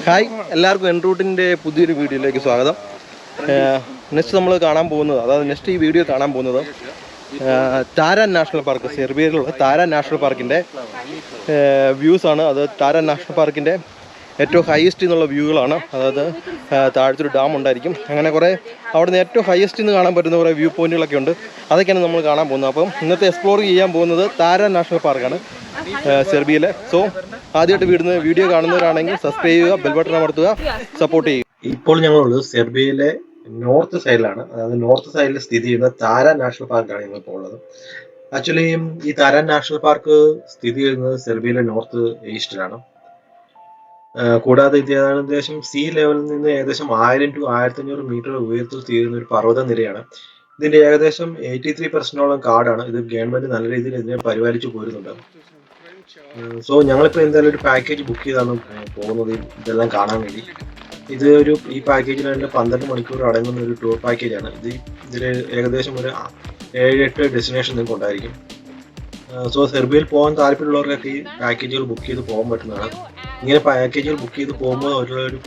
Hi എല്ലാവർക്കും enrouteന്റെ പുതിയൊരു വീഡിയോയിലേക്ക് സ്വാഗതം. നെക്സ്റ്റ് നമ്മൾ കാണാൻ പോകുന്നത്, അതായത് നെക്സ്റ്റ് ഈ വീഡിയോ കാണാൻ പോകുന്നത് താരാൻ നാഷണൽ പാർക്ക്, സെർബിയയിലുള്ള താരാൻ നാഷണൽ പാർക്കിൻ്റെ വ്യൂസാണ്. അത് താരാൻ നാഷണൽ പാർക്കിൻ്റെ ഏറ്റവും ഹയസ്റ്റ് എന്നുള്ള വ്യൂകളാണ്. അതായത് താഴത്തൊരു ഡാം ഉണ്ടായിരിക്കും. അങ്ങനെ കുറേ അവിടെ നിന്ന് ഏറ്റവും ഹയസ്റ്റ് നിന്ന് കാണാൻ പറ്റുന്ന കുറേ വ്യൂ പോയിന്റുകളൊക്കെ ഉണ്ട്. അതൊക്കെയാണ് നമ്മൾ കാണാൻ പോകുന്നത്. അപ്പം ഇന്നത്തെ എക്സ്പ്ലോർ ചെയ്യാൻ പോകുന്നത് താരാൻ നാഷണൽ പാർക്കാണ്, സെർബിയയിലെ. സോ ആദ്യമായിട്ട് വീഡിയോ കാണുന്നവരാണെങ്കിൽ സബ്സ്ക്രൈബ് ചെയ്യുക, ബെൽ ബട്ടൺ അമർത്തുക, സപ്പോർട്ട് ചെയ്യുക. ഇപ്പോൾ ഞങ്ങളുള്ളത് സെർബിയയിലെ നോർത്ത് സൈഡിലാണ്. അതായത് നോർത്ത് സൈഡിൽ സ്ഥിതി ചെയ്യുന്ന താരാൻ നാഷണൽ പാർക്കാണ് ഞങ്ങളിപ്പോൾ ഉള്ളത്. ആക്ച്വലി ഈ താരാൻ നാഷണൽ പാർക്ക് സ്ഥിതി ചെയ്യുന്നത് സെർബിയയിലെ നോർത്ത് ഈസ്റ്റിലാണ്. കൂടാതെ ഇത് ഏകദേശം സീ ലെവലിൽ നിന്ന് ഏകദേശം 1000 to 1500 മീറ്റർ ഉയരത്തിൽ തീരുന്ന ഒരു പർവ്വത നിരയാണ്. ഇതിന്റെ ഏകദേശം 83% കാടാണ്. ഇത് ഗവൺമെന്റ് നല്ല രീതിയിൽ ഇതിനെ പരിപാലിച്ചു പോരുന്നുണ്ട്. സോ ഞങ്ങളിപ്പോൾ എന്തായാലും ഒരു പാക്കേജ് ബുക്ക് ചെയ്താണ് പോകുന്നത് ഇതെല്ലാം കാണാൻ വേണ്ടി. ഈ പാക്കേജിൽ തന്നെ 12 മണിക്കൂർ അടങ്ങുന്ന ഒരു ടൂർ പാക്കേജാണ്. ഇതിൽ ഏകദേശം ഒരു 7-8 ഡെസ്റ്റിനേഷൻ നിങ്ങൾക്ക് ഉണ്ടായിരിക്കും. സോ സെർബിയയിൽ പോകാൻ താല്പര്യമുള്ളവർക്കൊക്കെ ഈ പാക്കേജുകൾ ബുക്ക് ചെയ്ത് പോകാൻ പറ്റുന്നതാണ്. ഇങ്ങനെ പാക്കേജുകൾ ബുക്ക് ചെയ്ത് പോകുമ്പോൾ ഒരു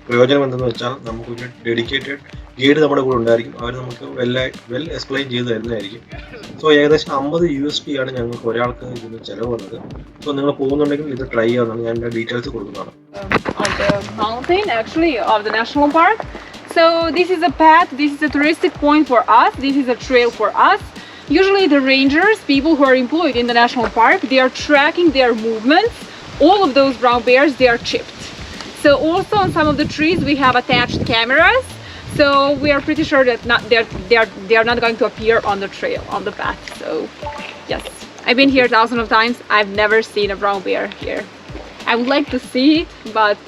പ്രയോജനം എന്തെന്ന് വെച്ചാൽ നമുക്കൊരു ഡെഡിക്കേറ്റഡ് ഗൈഡ് നമ്മുടെ കൂടെ ഉണ്ടായിരിക്കും. അവർ നമുക്ക് വെൽ എക്സ്പ്ലെയിൻ ചെയ്ത് തരുന്നതായിരിക്കും. സോ ഏകദേശം $50 ആണ് ഞങ്ങൾക്ക് ഒരാൾക്ക് ഇതിന് ചിലവ് വന്നത്. സോ നിങ്ങൾ പോകുന്നുണ്ടെങ്കിൽ ഇത് ട്രൈ ചെയ്യാവുന്നതാണ്. ഞാൻ എൻ്റെ ഡീറ്റെയിൽസ് കൊടുക്കുന്നതാണ്. On the mountain, actually, of the national park. So this is a path, this is a touristic point for us, this is a trail for us. Usually the rangers, people who are employed in the national park, they are tracking their movements. All of those brown bears, they are chipped. So also on some of the trees we have attached cameras. So we are pretty sure that they are not going to appear on the trail, on the path. So yes, I've been here thousands of times. I've never seen a brown bear here. I would like to see it, but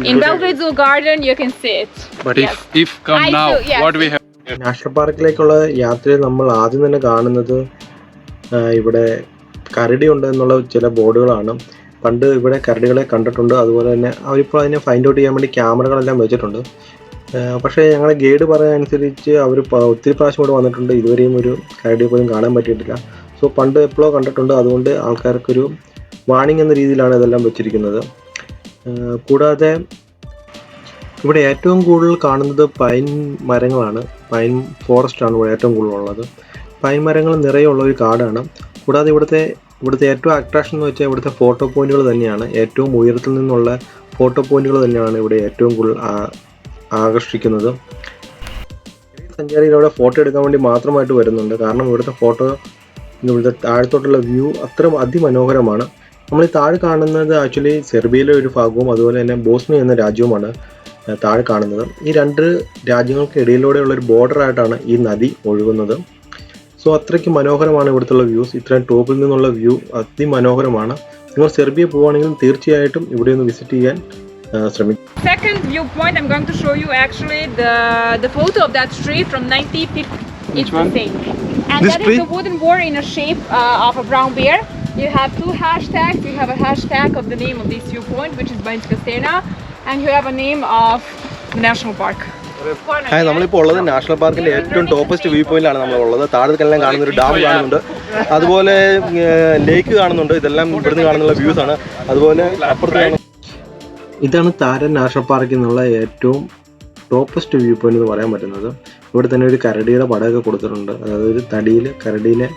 in Belgrade Zoo Garden you can see it. But if come now, what we have? National പാർക്കിലേക്കുള്ള യാത്രയിൽ നമ്മൾ ആദ്യം തന്നെ കാണുന്നത് ഇവിടെ കരടി ഉണ്ട് എന്നുള്ള ചില ബോർഡുകളാണ്. പണ്ട് ഇവിടെ കരടികളെ കണ്ടിട്ടുണ്ട്. അതുപോലെ തന്നെ അവരിപ്പോൾ അതിനെ ഫൈൻഡ് ഔട്ട് ചെയ്യാൻ വേണ്ടി ക്യാമറകളെല്ലാം വെച്ചിട്ടുണ്ട്. പക്ഷേ ഞങ്ങളെ ഗൈഡ് പറയാനനുസരിച്ച് അവർ ഒത്തിരി പ്രാവശ്യം ഇവിടെ വന്നിട്ടുണ്ട്. ഇതുവരെയും ഒരു കരടിയെ പോലും കാണാൻ പറ്റിയിട്ടില്ല. സോ പണ്ട് എപ്പോഴോ കണ്ടിട്ടുണ്ട്. അതുകൊണ്ട് ആൾക്കാർക്കൊരു വാണിംഗ് എന്ന രീതിയിലാണ് ഇതെല്ലാം വെച്ചിരിക്കുന്നത്. കൂടാതെ ഇവിടെ ഏറ്റവും കൂടുതൽ കാണുന്നത് പൈൻ മരങ്ങളാണ്. പൈൻ ഫോറസ്റ്റ് ആണ് ഇവിടെ ഏറ്റവും കൂടുതലുള്ളത്. പൈൻ മരങ്ങൾ നിറയുള്ള ഒരു കാടാണ്. കൂടാതെ ഇവിടുത്തെ ഏറ്റവും അട്രാക്ഷൻ എന്ന് വെച്ചാൽ ഇവിടുത്തെ ഫോട്ടോ പോയിന്റുകൾ തന്നെയാണ്. ഏറ്റവും ഉയരത്തിൽ നിന്നുള്ള ഫോട്ടോ പോയിന്റുകൾ തന്നെയാണ് ഇവിടെ ഏറ്റവും കൂടുതൽ ആകർഷിക്കുന്നത്. സഞ്ചാരികൾ ഇവിടെ ഫോട്ടോ എടുക്കാൻ വേണ്ടി മാത്രമായിട്ട് വരുന്നുണ്ട്. കാരണം ഇവിടുത്തെ താഴത്തോട്ടുള്ള വ്യൂ അത്ര അതിമനോഹരമാണ്. നമ്മൾ ഈ താഴെ കാണുന്നത് ആക്ച്വലി സെർബിയയിലെ ഒരു ഭാഗവും അതുപോലെ തന്നെ ബോസ്നിയ എന്ന രാജ്യവുമാണ് താഴെ കാണുന്നത്. ഈ രണ്ട് രാജ്യങ്ങൾക്ക് ഇടയിലൂടെയുള്ള ഒരു ബോർഡറായിട്ടാണ് ഈ നദി ഒഴുകുന്നത്. സോ അത്രയ്ക്ക് മനോഹരമാണ് ഇവിടുത്തെ വ്യൂസ്. ഇത്രയും ടോപ്പിൽ നിന്നുള്ള വ്യൂ അതിമനോഹരമാണ്. നിങ്ങൾ സെർബിയ പോവുകയാണെങ്കിൽ തീർച്ചയായിട്ടും ഇവിടെ ഒന്ന് വിസിറ്റ് ചെയ്യാൻ ശ്രമിക്കും. Second viewpoint, I'm going to show you actually the photo of that tree from 1950. It's the same. And This that tree? is a wooden board in a shape of a brown bear. You have 2 hashtags. You have a hashtag of the name of this viewpoint, which is Banjkastena, and you have a name of the national park. നമ്മളിപ്പോൾ ഉള്ളത് national പാർക്കിന്റെ ഏറ്റവും ടോപ്പസ്റ്റ് view പോയിന്റിലാണ് നമ്മളുള്ളത്. താഴത്തെല്ലാം കാണുന്ന ഒരു dam കാണുന്നുണ്ട്, അതുപോലെ ലേക്ക് കാണുന്നുണ്ട്. ഇതെല്ലാം ഇവിടുന്ന് കാണുന്നുള്ള വ്യൂസ് ആണ്. അതുപോലെ അപ്പുറത്ത് ഇതാണ് താരൻ നാഷണൽ പാർക്കിൽ നിന്നുള്ള ഏറ്റവും ടോപ്പസ്റ്റ് വ്യൂ പോയിന്റ് എന്ന് പറയാൻ പറ്റുന്നത്. ഇവിടെ തന്നെ ഒരു കരടിയുടെ പടമൊക്കെ കൊടുത്തിട്ടുണ്ട്. അതായത് ഒരു തടിയിൽ കരടീനെ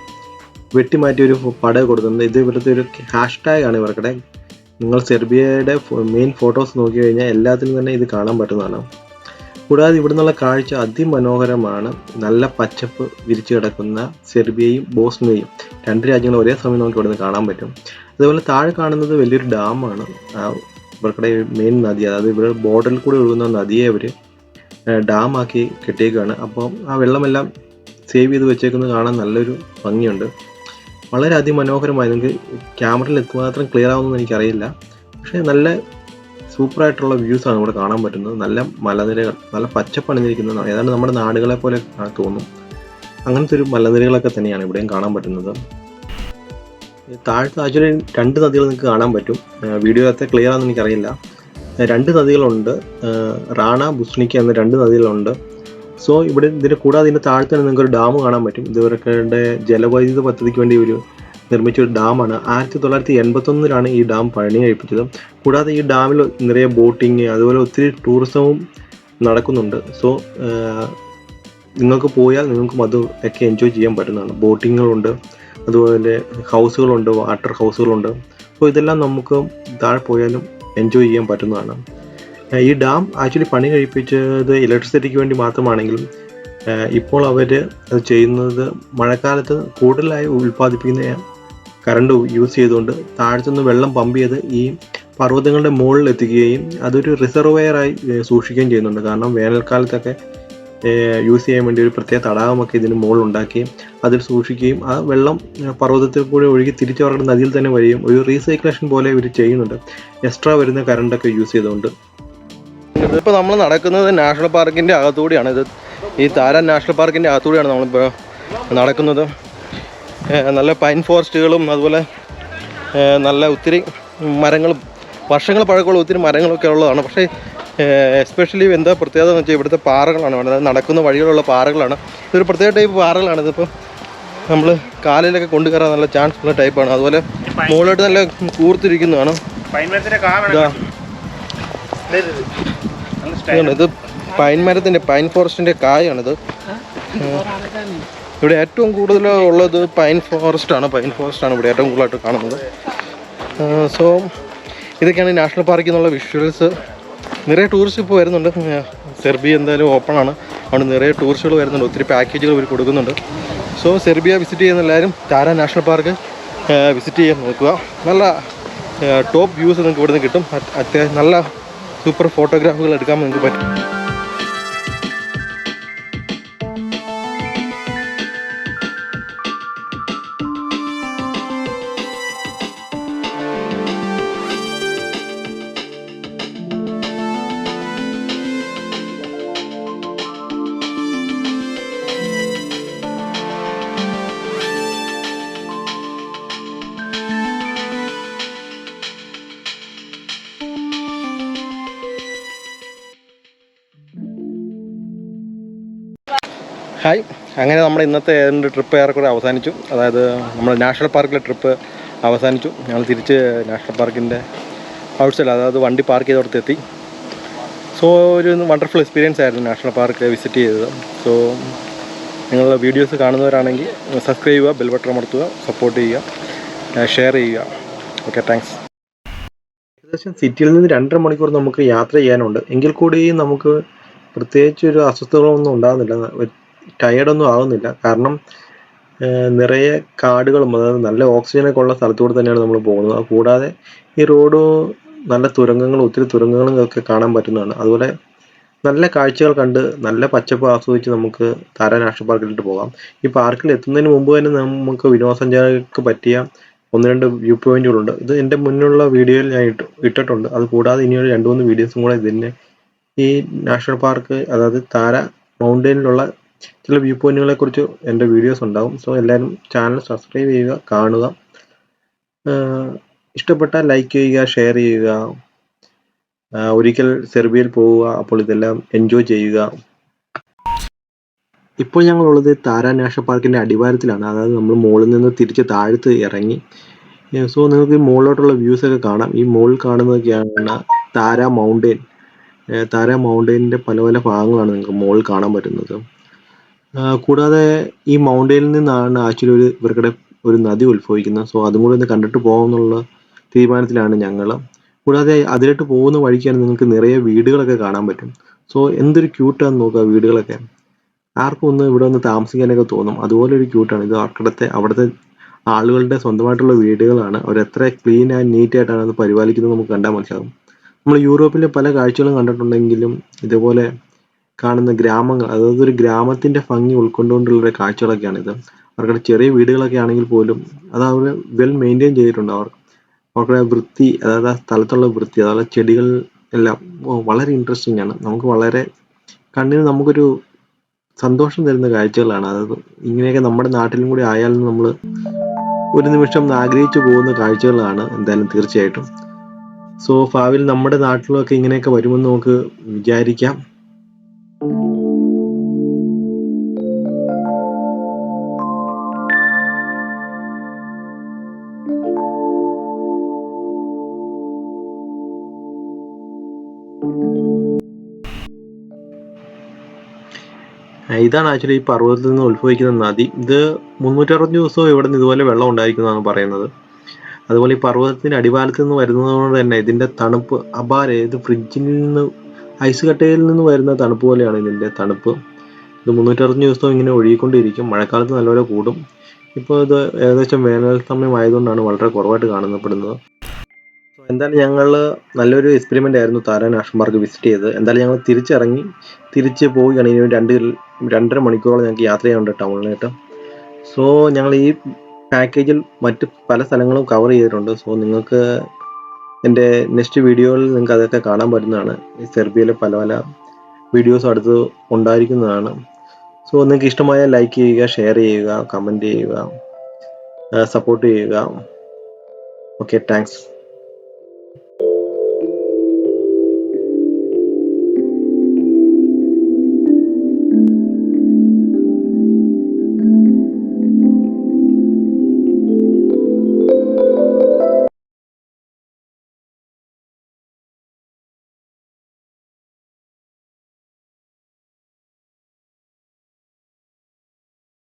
വെട്ടിമാറ്റിയ ഒരു പടമൊക്കെ കൊടുത്തിട്ടുണ്ട്. ഇത് ഇവിടുത്തെ ഒരു ഹാഷ്ടാഗ് ആണ് ഇവർക്കിടെ. നിങ്ങൾ സെർബിയയുടെ മെയിൻ ഫോട്ടോസ് നോക്കി കഴിഞ്ഞാൽ എല്ലാത്തിനും തന്നെ ഇത് കാണാൻ പറ്റുന്നതാണ്. കൂടാതെ ഇവിടെ നിന്നുള്ള കാഴ്ച അതിമനോഹരമാണ്. നല്ല പച്ചപ്പ് വിരിച്ചു കിടക്കുന്ന സെർബിയയും ബോസ്നിയയും, രണ്ട് രാജ്യങ്ങളും ഒരേ സമയം നമുക്ക് ഇവിടെ നിന്ന് കാണാൻ പറ്റും. അതുപോലെ താഴെ കാണുന്നത് വലിയൊരു ഡാമാണ്. ഇവർക്കിടെ മെയിൻ നദി, അതായത് ഇവിടെ ബോർഡറിൽ കൂടി ഒഴുകുന്ന നദിയെ അവർ ഡാമാക്കി കെട്ടിയേക്കാണ്. അപ്പം ആ വെള്ളമെല്ലാം സേവ് ചെയ്ത് വെച്ചേക്കുന്നത് കാണാൻ നല്ലൊരു ഭംഗിയുണ്ട്. വളരെ അതിമനോഹരമായി. നിങ്ങൾക്ക് ക്യാമറയിൽ എത്രമാത്രം ക്ലിയർ ആവുമെന്ന് എനിക്കറിയില്ല. പക്ഷേ നല്ല സൂപ്പറായിട്ടുള്ള വ്യൂസാണ് ഇവിടെ കാണാൻ പറ്റുന്നത്. നല്ല മലനിരകൾ, നല്ല പച്ചപ്പണിഞ്ഞിരിക്കുന്ന, ഏതാണ്ട് നമ്മുടെ നാടുകളെ പോലെ തോന്നും. അങ്ങനത്തെ ഒരു മലനിരകളൊക്കെ തന്നെയാണ് ഇവിടെയും കാണാൻ പറ്റുന്നത്. താഴത്ത് ആക്ച്വലി 2 നദികൾ നിങ്ങൾക്ക് കാണാൻ പറ്റും. വീഡിയോ അത്ര ക്ലിയർ ആണെന്ന് എനിക്കറിയില്ല. 2 നദികളുണ്ട്. റാണ, ബുസ്നിക്ക എന്ന 2 നദികളുണ്ട്. സോ ഇതിന് കൂടാതെ ഇതിൻ്റെ താഴത്ത് തന്നെ നിങ്ങൾക്ക് ഒരു ഡാം കാണാൻ പറ്റും. ഇത് ഇവരുടെ ജലവൈദ്യുത പദ്ധതിക്ക് വേണ്ടി ഒരു നിർമ്മിച്ച ഒരു ഡാമാണ്. 1981 ഈ ഡാം പണി കഴിപ്പിച്ചത്. കൂടാതെ ഈ ഡാമിൽ നിറയെ ബോട്ടിങ് അതുപോലെ ഒത്തിരി ടൂറിസവും നടക്കുന്നുണ്ട്. സോ നിങ്ങൾക്ക് പോയാൽ നിങ്ങൾക്കും അത് ഒക്കെ എൻജോയ് ചെയ്യാൻ പറ്റുന്നതാണ്. ബോട്ടിങ്ങുകളുണ്ട്, അതുപോലെ ഹൗസുകളുണ്ട്, വാട്ടർ ഹൗസുകളുണ്ട്. സോ ഇതെല്ലാം നമുക്ക് താഴെ പോയാലും എൻജോയ് ചെയ്യാൻ പറ്റുന്നതാണ്. ഈ ഡാം ആക്ച്വലി പണി കഴിപ്പിച്ചത് ഇലക്ട്രിസിറ്റിക്ക് വേണ്ടി മാത്രമാണെങ്കിലും ഇപ്പോൾ അവർ അത് ചെയ്യുന്നത് മഴക്കാലത്ത് കൂടുതലായി ഉൽപ്പാദിപ്പിക്കുന്ന കറണ്ട് യൂസ് ചെയ്തുകൊണ്ട് താഴത്തുനിന്ന് വെള്ളം പമ്പ് ചെയ്ത് ഈ പർവ്വതങ്ങളുടെ മുകളിൽ എത്തിക്കുകയും അതൊരു റിസർവെയറായി സൂക്ഷിക്കുകയും ചെയ്യുന്നുണ്ട്. കാരണം വേനൽക്കാലത്തൊക്കെ യൂസ് ചെയ്യാൻ വേണ്ടി ഒരു പ്രത്യേക തടാകമൊക്കെ ഇതിന് മുകളിൽ ഉണ്ടാക്കുകയും അതിൽ സൂക്ഷിക്കുകയും ആ വെള്ളം പർവ്വതത്തിൽ കൂടെ ഒഴുകി തിരിച്ചവരുടെ നദിയിൽ തന്നെ വരികയും ഒരു റീസൈക്ലേഷൻ പോലെ ഇവർ ചെയ്യുന്നുണ്ട്, എക്സ്ട്രാ വരുന്ന കറണ്ടൊക്കെ യൂസ് ചെയ്തുകൊണ്ട്. ഇതിപ്പോൾ നമ്മൾ നടക്കുന്നത് നാഷണൽ പാർക്കിൻ്റെ അകത്തുകൂടിയാണ്. ഈ താര നാഷണൽ പാർക്കിൻ്റെ അകത്തുകൂടിയാണ് നമ്മളിപ്പോൾ നടക്കുന്നത്. നല്ല പൈൻ ഫോറസ്റ്റുകളും അതുപോലെ നല്ല ഒത്തിരി മരങ്ങളും വർഷങ്ങൾ പഴക്കമുള്ള ഒത്തിരി മരങ്ങളൊക്കെ ഉള്ളതാണ്. പക്ഷേ എസ്പെഷ്യലി എന്താ പ്രത്യേകത എന്ന് വെച്ചാൽ ഇവിടുത്തെ പാറകളാണ്, അതായത് നടക്കുന്ന വഴികളുള്ള പാറകളാണ്. ഇതൊരു പ്രത്യേക ടൈപ്പ് പാറകളാണ്. ഇതിപ്പോൾ നമ്മൾ കാലിലൊക്കെ കൊണ്ടുകയറാൻ നല്ല ചാൻസ് ഉള്ള ടൈപ്പാണ്. അതുപോലെ മുകളിലോട്ട് നല്ല കൂർത്തിരിക്കുന്നതാണ്. ഇത് പൈൻ മരത്തിൻ്റെ പൈൻ ഫോറസ്റ്റിൻ്റെ കായാണിത്. ഇവിടെ ഏറ്റവും കൂടുതൽ ഉള്ളത് പൈൻ ഫോറസ്റ്റാണ് ഇവിടെ ഏറ്റവും കൂടുതലായിട്ട് കാണുന്നത്. സോ ഇതൊക്കെയാണ് നാഷണൽ പാർക്കിൽ നിന്നുള്ള വിഷ്വൽസ്. നിറയെ ടൂറിസ്റ്റ് ഇപ്പോൾ വരുന്നുണ്ട്. സെർബിയ എന്തായാലും ഓപ്പണാണ്, അവിടെ നിറയെ ടൂറിസ്റ്റുകൾ വരുന്നുണ്ട്, ഒത്തിരി പാക്കേജുകൾ ഇവർ കൊടുക്കുന്നുണ്ട്. സോ സെർബിയ വിസിറ്റ് ചെയ്യുന്ന എല്ലാവരും താര നാഷണൽ പാർക്ക് വിസിറ്റ് ചെയ്യാൻ നോക്കുക. നല്ല ടോപ്പ് വ്യൂസ് നിങ്ങൾക്ക് ഇവിടെ നിന്ന് കിട്ടും. അത്യാവശ്യം നല്ല സൂപ്പർ ഫോട്ടോഗ്രാഫുകൾ എടുക്കാൻ നിങ്ങൾക്ക് പറ്റും. ഹായ്, അങ്ങനെ നമ്മുടെ ഇന്നത്തെ ട്രിപ്പ് ഏറെക്കുറെ അവസാനിച്ചു. അതായത് നമ്മൾ നാഷണൽ പാർക്കിലെ ട്രിപ്പ് അവസാനിച്ചു. ഞങ്ങൾ തിരിച്ച് നാഷണൽ പാർക്കിൻ്റെ ഔട്ട്സൈഡ്, അതായത് വണ്ടി പാർക്ക് ചെയ്തോടത്ത് എത്തി. സോ ഒരു വണ്ടർഫുൾ എക്സ്പീരിയൻസ് ആയിരുന്നു നാഷണൽ പാർക്ക് വിസിറ്റ് ചെയ്തത്. സോ നിങ്ങൾ വീഡിയോസ് കാണുന്നവരാണെങ്കിൽ സബ്സ്ക്രൈബ് ചെയ്യുക, ബെൽ ബട്ടൺ അമർത്തുക, സപ്പോർട്ട് ചെയ്യുക, ഷെയർ ചെയ്യുക. Okay, thanks. ഏകദേശം സിറ്റിയിൽ നിന്ന് 2.5 മണിക്കൂർ നമുക്ക് യാത്ര ചെയ്യാനുണ്ട്. എങ്കിൽ കൂടി നമുക്ക് പ്രത്യേകിച്ച് ഒരു അസ്വസ്ഥതകളൊന്നും ഉണ്ടാകുന്നില്ല, ടയേർഡൊന്നും ആകുന്നില്ല. കാരണം നിറയെ കാടുകളും അതായത് നല്ല ഓക്സിജനൊക്കെ ഉള്ള സ്ഥലത്തൂടെ തന്നെയാണ് നമ്മൾ പോകുന്നത്. കൂടാതെ ഈ റോഡ് നല്ല തുരങ്കങ്ങളും ഒത്തിരി തുരങ്കങ്ങളും ഒക്കെ കാണാൻ പറ്റുന്നതാണ്. അതുപോലെ നല്ല കാഴ്ചകൾ കണ്ട് നല്ല പച്ചപ്പ് ആസ്വദിച്ച് നമുക്ക് താര നാഷണൽ പാർക്കിലോട്ട് പോകാം. ഈ പാർക്കിൽ എത്തുന്നതിന് മുമ്പ് തന്നെ നമുക്ക് വിനോദസഞ്ചാരികൾക്ക് പറ്റിയ 1-2 വ്യൂ പോയിന്റുകളുണ്ട്. ഇത് എൻ്റെ മുന്നിലുള്ള വീഡിയോയിൽ ഞാൻ ഇട്ടിട്ടുണ്ട്. അത് കൂടാതെ ഇനിയൊരു 2-3 വീഡിയോസും കൂടെ ഇതിൻ്റെ ഈ നാഷണൽ പാർക്ക് അതായത് താര മൗണ്ടനിലുള്ള ചില വ്യൂ പോയിന്റുകളെ കുറിച്ച് എൻ്റെ വീഡിയോസ് ഉണ്ടാകും. സോ എല്ലാവരും ചാനൽ സബ്സ്ക്രൈബ് ചെയ്യുക, കാണുക, ഇഷ്ടപ്പെട്ടാൽ ലൈക്ക് ചെയ്യുക, ഷെയർ ചെയ്യുക. ഒരിക്കൽ സെർബിയയിൽ പോവുക, അപ്പോൾ ഇതെല്ലാം എൻജോയ് ചെയ്യുക. ഇപ്പോൾ ഞങ്ങളുള്ളത് താര നാഷണൽ പാർക്കിൻ്റെ അടിവാരത്തിലാണ്. അതായത് നമ്മൾ മുകളിൽ നിന്ന് തിരിച്ച് താഴത്ത് ഇറങ്ങി. സോ നിങ്ങൾക്ക് ഈ മുകളിലോട്ടുള്ള വ്യൂസ് ഒക്കെ കാണാം. ഈ മുകളിൽ കാണുന്നതൊക്കെയാണ് താര മൗണ്ടെയിൻ. താര മൗണ്ടെയിനിൻ്റെ പല പല ഭാഗങ്ങളാണ് നിങ്ങൾക്ക് മുകളിൽ കാണാൻ പറ്റുന്നത്. കൂടാതെ ഈ മൗണ്ടെയിനിൽ നിന്നാണ് ആക്ച്വലി ഇവർക്കിടെ ഒരു നദി ഉത്ഭവിക്കുന്നത്. സോ അതും കൂടി ഒന്ന് കണ്ടിട്ട് പോകാമെന്നുള്ള തീരുമാനത്തിലാണ് ഞങ്ങൾ. കൂടാതെ അതിലോട്ട് പോകുന്ന വഴിക്കാണ് നിങ്ങൾക്ക് നിറയെ വീടുകളൊക്കെ കാണാൻ പറ്റും. സോ എന്തൊരു ക്യൂട്ടാന്ന് നോക്കുക വീടുകളൊക്കെ. ആർക്കും ഒന്ന് ഇവിടെ ഒന്ന് താമസിക്കാനൊക്കെ തോന്നും, അതുപോലെ ഒരു ക്യൂട്ടാണ് ഇത്. അവിടുത്തെ ആളുകളുടെ സ്വന്തമായിട്ടുള്ള വീടുകളാണ്. അവരെത്ര ക്ലീൻ ആൻഡ് നീറ്റ് ആയിട്ടാണ് അത് പരിപാലിക്കുന്നത് നമുക്ക് കണ്ടാൽ മനസ്സിലാകും. നമ്മൾ യൂറോപ്പിലെ പല കാഴ്ചകളും കണ്ടിട്ടുണ്ടെങ്കിലും ഇതുപോലെ കാണുന്ന ഗ്രാമങ്ങൾ, അതായത് ഒരു ഗ്രാമത്തിൻ്റെ ഭംഗി ഉൾക്കൊണ്ടുകൊണ്ടുള്ള കാഴ്ചകളൊക്കെയാണിത്. അവരുടെ ചെറിയ വീടുകളൊക്കെ ആണെങ്കിൽ പോലും അത് അവർ വെൽ മെയിൻറ്റെയിൻ ചെയ്തിട്ടുണ്ട്. അവരുടെ വൃത്തി, അതായത് ആ സ്ഥലത്തുള്ള വൃത്തി, അതുപോലെ ചെടികൾ എല്ലാം വളരെ ഇൻട്രസ്റ്റിംഗ് ആണ്. നമുക്ക് വളരെ കണ്ണിന് നമുക്കൊരു സന്തോഷം തരുന്ന കാഴ്ചകളാണ്. അതായത് ഇങ്ങനെയൊക്കെ നമ്മുടെ നാട്ടിലും കൂടി ആയാലും നമ്മൾ ഒരു നിമിഷം ആഗ്രഹിച്ചു പോകുന്ന കാഴ്ചകളാണ് എന്തായാലും തീർച്ചയായിട്ടും. സോ ഭാവിയിൽ നമ്മുടെ നാട്ടിലൊക്കെ ഇങ്ങനെയൊക്കെ വരുമെന്ന് നമുക്ക് വിചാരിക്കാം. ഇതാണ് ആക്ച്വലി ഈ പർവ്വതത്തിൽ നിന്ന് ഉത്ഭവിക്കുന്ന നദി. ഇത് 365 ദിവസവും ഇവിടെ നിന്ന് ഇതുപോലെ വെള്ളം ഉണ്ടായിരിക്കുന്നതാണ് പറയുന്നത്. അതുപോലെ ഈ പർവ്വതത്തിൻ്റെ അടിവാരത്തിൽ നിന്ന് വരുന്നതുകൊണ്ട് തന്നെ ഇതിൻ്റെ തണുപ്പ് അപാരം. ഇത് ഫ്രിഡ്ജിൽ നിന്ന് ഐസ് കട്ടയിൽ നിന്ന് വരുന്ന തണുപ്പ് പോലെയാണ് ഇതിൻ്റെ തണുപ്പ്. ഇത് 365 ദിവസവും ഇങ്ങനെ ഒഴുകിക്കൊണ്ടിരിക്കും. മഴക്കാലത്ത് നല്ലപോലെ കൂടും. ഇപ്പോൾ ഇത് ഏകദേശം വേനൽ സമയമായതുകൊണ്ടാണ് വളരെ കുറവായിട്ട് കാണപ്പെടുന്നത്. എന്തായാലും ഞങ്ങൾ നല്ലൊരു എക്സ്പെരിമെൻ്റ് ആയിരുന്നു താര നാഷണൽ പാർക്ക് വിസിറ്റ് ചെയ്തത്. എന്തായാലും ഞങ്ങൾ തിരിച്ച് പോവുകയാണ്. ഇനി 2-2.5 മണിക്കൂറോളം ഞങ്ങൾക്ക് യാത്ര ചെയ്യാനുണ്ട് ടൗണിലായിട്ട്. സോ ഞങ്ങൾ ഈ പാക്കേജിൽ മറ്റ് പല സ്ഥലങ്ങളും കവർ ചെയ്തിട്ടുണ്ട്. സോ നിങ്ങൾക്ക് എൻ്റെ നെക്സ്റ്റ് വീഡിയോയിൽ നിങ്ങൾക്ക് അതൊക്കെ കാണാൻ പറ്റുന്നതാണ്. ഈ സെർബിയയിലെ പല പല വീഡിയോസും അടുത്ത് ഉണ്ടായിരിക്കുന്നതാണ്. സോ നിങ്ങൾക്ക് ഇഷ്ടമായ ലൈക്ക് ചെയ്യുക, ഷെയർ ചെയ്യുക, കമൻറ്റ് ചെയ്യുക, സപ്പോർട്ട് ചെയ്യുക. Okay, thanks.